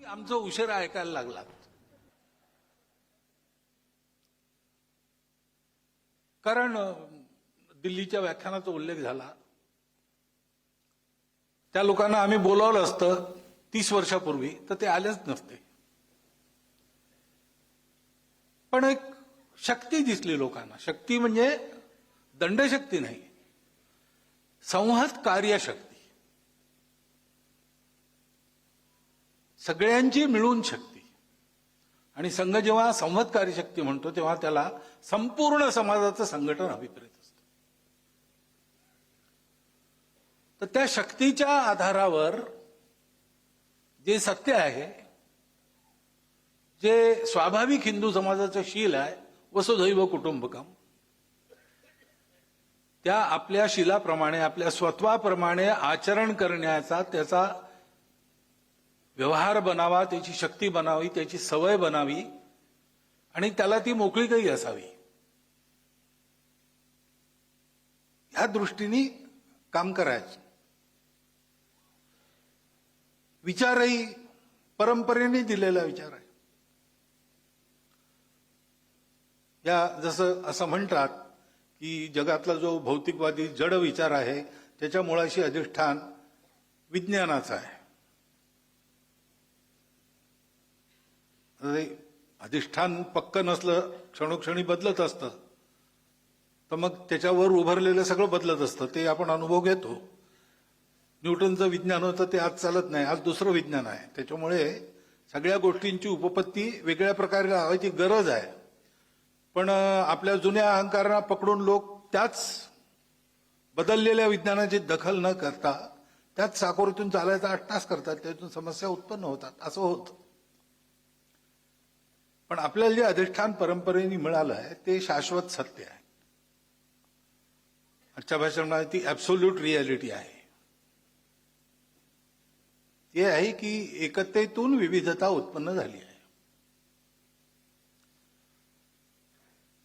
आमचं उशीर ऐकायला लागला. कारण दिल्लीच्या व्याख्यानाचा उल्लेख झाला. त्या लोकांना आम्ही बोलावलं असतं 30 वर्षापूर्वी तर ते आलेच नसते. पण एक शक्ती दिसली लोकांना. शक्ती म्हणजे दंडशक्ती नाही, संवाद कार्यशक्ती, सगळ्यांची मिळून शक्ती. आणि संघ जेव्हा संवादकारी शक्ती म्हणतो तेव्हा त्याला संपूर्ण समाजाचं संघटन अभिप्रेत असतं. तर त्या शक्तीच्या आधारावर जे सत्य आहे, जे स्वाभाविक हिंदू समाजाचं शील आहे, वसुधैव कुटुंबकम, त्या आपल्या शीलाप्रमाणे आपल्या स्वत्वाप्रमाणे आचरण करण्याचा त्याचा व्यवहार बनावा, त्याची शक्ती बनावी, त्याची सवय बनावी आणि त्याला ती मोकळीकही असावी, ह्या दृष्टीने काम करायचं. विचारही परंपरेने दिलेला विचार आहे. या जसं असं म्हणतात की जगातला जो भौतिकवादी जड विचार आहे त्याच्या मुळाशी अधिष्ठान विज्ञानाचं आहे. अधिष्ठान पक्क नसलं, क्षणोक्षणी बदलत असतं, तर मग त्याच्यावर उभारलेलं सगळं बदलत असतं. ते आपण अनुभव घेतो. न्यूटनचं विज्ञान होतं ते आज चालत नाही, आज दुसरं विज्ञान आहे. त्याच्यामुळे सगळ्या गोष्टींची उपपत्ती वेगळ्या प्रकारे लावायची गरज आहे. पण आपल्या जुन्या अहंकारांना पकडून लोक त्याच बदललेल्या विज्ञानाची दखल न करता त्याच साकोरीतून चालायचा अट्टास करतात. त्यातून समस्या उत्पन्न होतात. असं होतं. पण आपल्याला जे अधिष्ठान परंपरेने मिळालं आहे ते शाश्वत सत्य आहे. आजच्या भाषणात ती ऍब्सोल्यूट रियालिटी आहे. ते आहे की एकतेतून विविधता उत्पन्न झाली आहे.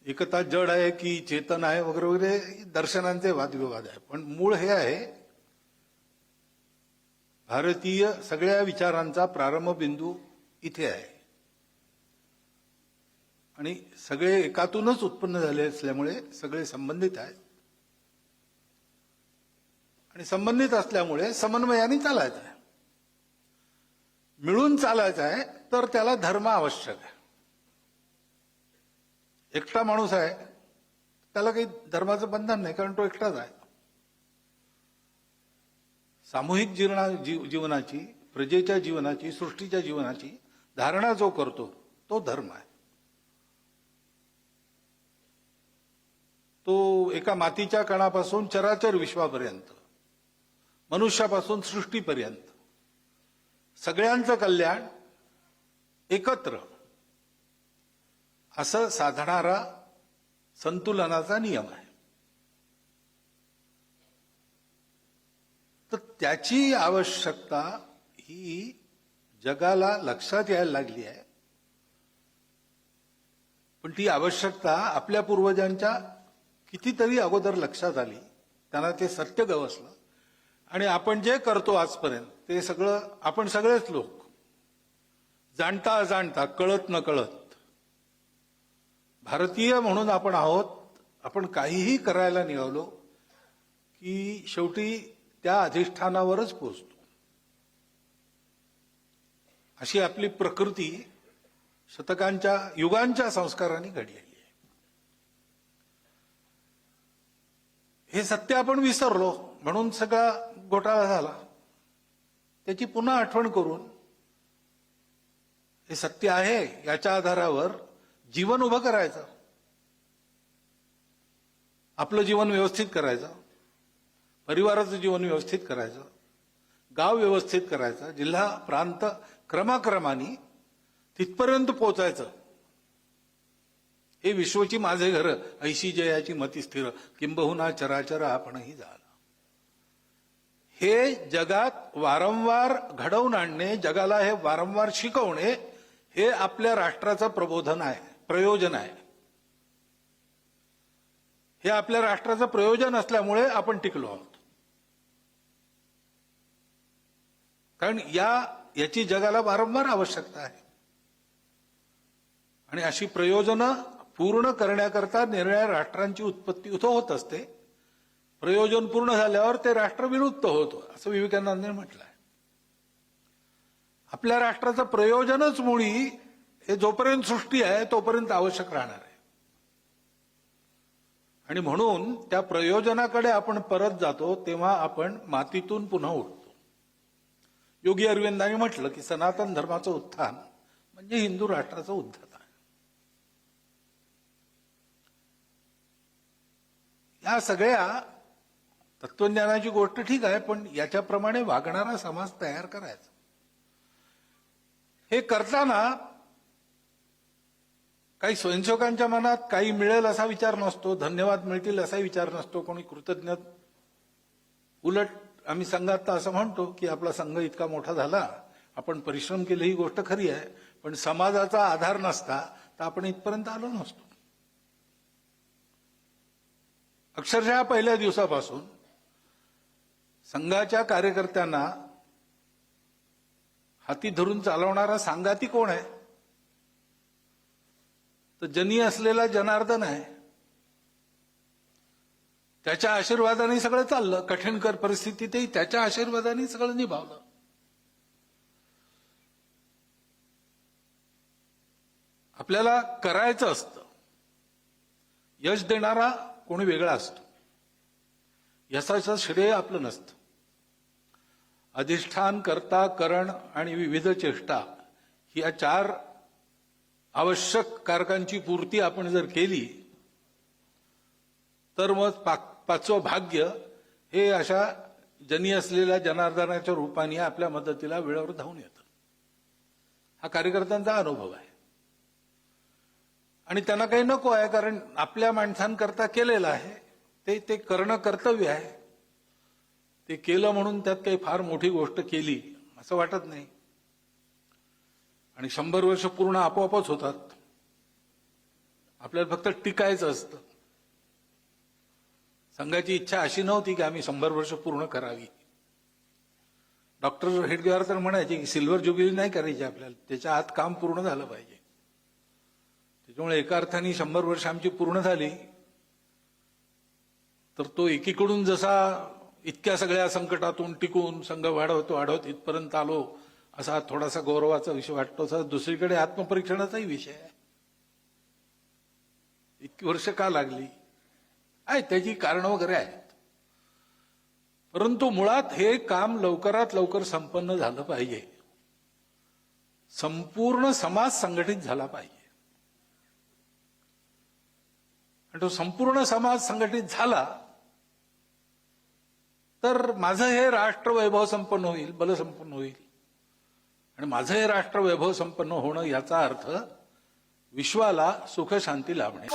एकता जड आहे की चेतन आहे वगैरे वगैरे दर्शनांचे वादविवाद आहे. पण मूळ हे आहे, भारतीय सगळ्या विचारांचा प्रारंभ बिंदू इथे आहे आणि सगळे एकातूनच उत्पन्न झाले असल्यामुळे सगळे संबंधित आहेत. आणि संबंधित असल्यामुळे समन्वयाने चालायचं आहे, मिळून चालायचं आहे. तर त्याला धर्म आवश्यक आहे. एकटा माणूस आहे त्याला काही धर्माचं बंधन नाही, कारण तो एकटाच आहे. सामूहिक जीवनाची, प्रजेच्या जीवनाची, सृष्टीच्या जीवनाची धारणा जो करतो तो धर्म आहे. तो एका मातीच्या कणापासून चराचर विश्वापर्यंत, मनुष्यापासून सृष्टीपर्यंत सगळ्यांचं कल्याण एकत्र असं साधणारा संतुलनाचा नियम आहे. तर त्याची आवश्यकता ही जगाला लक्षात यायला लागली आहे. पण ती आवश्यकता आपल्या पूर्वजांच्या कितीतरी अगोदर लक्षात आली. त्यांना ते सत्य गवसलं. आणि आपण जे करतो आजपर्यंत ते सगळं, आपण सगळेच लोक जाणता अजाणता, कळत न कळत भारतीय म्हणून आपण आहोत. आपण काहीही करायला निघालो की शेवटी त्या अधिष्ठानावरच पोहोचतो. अशी आपली प्रकृती शतकांच्या, युगांच्या संस्कारांनी घडलेली आहे. हे सत्य आपण विसरलो म्हणून सगळा घोटाळा झाला. त्याची पुन्हा आठवण करून हे सत्य आहे याच्या आधारावर जीवन उभं करायचं, आपलं जीवन व्यवस्थित करायचं, परिवाराचं जीवन व्यवस्थित करायचं, गाव व्यवस्थित करायचं, जिल्हा प्रांत क्रमाक्रमाने तिथपर्यंत पोचायचं. हे विश्वची माझे घर, ऐशी जयाची मती स्थिर, किंबहुना चराचर आपणही झाला. हे जगात वारंवार घडवून आणणे, जगाला हे वारंवार शिकवणे, हे आपल्या राष्ट्राचं प्रबोधन आहे, प्रयोजन आहे. हे आपल्या राष्ट्राचं प्रयोजन असल्यामुळे आपण टिकलो आहोत. कारण या याची जगाला वारंवार आवश्यकता आहे आणि अशी प्रयोजनं पूर्ण करण्याकरता निरनिराळ्या राष्ट्रांची उत्पत्ती होत असते. प्रयोजन पूर्ण झाल्यावर ते राष्ट्र विलुप्त होतो असं विवेकानंदांनी म्हटलंय. आपल्या राष्ट्राचं प्रयोजनच मुळी हे जोपर्यंत सृष्टी आहे तोपर्यंत आवश्यक राहणार आहे आणि म्हणून त्या प्रयोजनाकडे आपण परत जातो तेव्हा आपण मातीतून पुन्हा उठतो. योगी अरविंदांनी म्हटलं की सनातन धर्माचं उत्थान म्हणजे हिंदू राष्ट्राचं उद्धार. या सगळ्या तत्वज्ञानाची गोष्ट ठीक आहे, पण याच्याप्रमाणे वागणारा समाज तयार करायचा. हे करताना काही स्वयंसेवकांच्या मनात काही मिळेल असा विचार नसतो, धन्यवाद मिळतील असाही विचार नसतो, कोणी कृतज्ञ. उलट आम्ही संघात तर असं म्हणतो की आपला संघ इतका मोठा झाला, आपण परिश्रम केले ही गोष्ट खरी आहे, पण समाजाचा आधार नसता तर आपण इथपर्यंत आलो नसतो. अक्षरशः पहिल्या दिवसापासून संघाच्या कार्यकर्त्यांना हाती धरून चालवणारा सांगाती कोण आहे? तर जनी असलेला जनार्दन आहे. त्याच्या आशीर्वादाने सगळं चाललं. कठीणकर परिस्थितीतही त्याच्या आशीर्वादाने सगळं निभावलं. आपल्याला करायचं असतं. यश देणारा कोणी वेगळा असतो. यशाचं श्रेय आपलं नसतं. अधिष्ठान, कर्ता, करण आणि विविध चेष्टा ही या 4 आवश्यक कारकांची पूर्ती आपण जर केली तर मग 5वं भाग्य हे अशा जनी असलेल्या जनार्दनाच्या रूपाने आपल्या मदतीला वेळेवर धावून येतं. हा कार्यकर्त्यांचा अनुभव आहे आणि त्यांना काही नको आहे, कारण आपल्या माणसांकरता केलेलं आहे. ते करणं कर्तव्य आहे. ते केलं म्हणून त्यात काही फार मोठी गोष्ट केली असं वाटत नाही. आणि 100 वर्ष पूर्ण आपोआपच होतात. आपल्याला फक्त टिकायचं असतं. संघाची इच्छा अशी नव्हती की आम्ही 100 वर्ष पूर्ण करावी. डॉक्टर हेडगेवार तर म्हणायचे की सिल्वर ज्युबिली नाही करायची आपल्याला, त्याच्या आत काम पूर्ण झालं पाहिजे. त्याच्यामुळे एका अर्थाने 100 वर्ष आमची पूर्ण झाली तर तो एकीकडून जसा इतक्या सगळ्या संकटातून टिकून संघ वाढवत इथपर्यंत आलो असा थोडासा गौरवाचा विषय वाटतो. दुसरीकडे आत्मपरीक्षणाचाही विषय आहे. इतकी वर्ष का लागली आहे त्याची कारणं वगैरे आहेत, परंतु मुळात हे काम लवकरात लवकर संपन्न झालं पाहिजे. संपूर्ण समाज संघटित झाला पाहिजे आणि तो संपूर्ण समाज संघटित झाला तर माझं हे राष्ट्र वैभव संपन्न होईल, बलसंपन्न होईल. आणि माझं हे राष्ट्र वैभव संपन्न होणं याचा अर्थ विश्वाला सुख शांती लाभणे.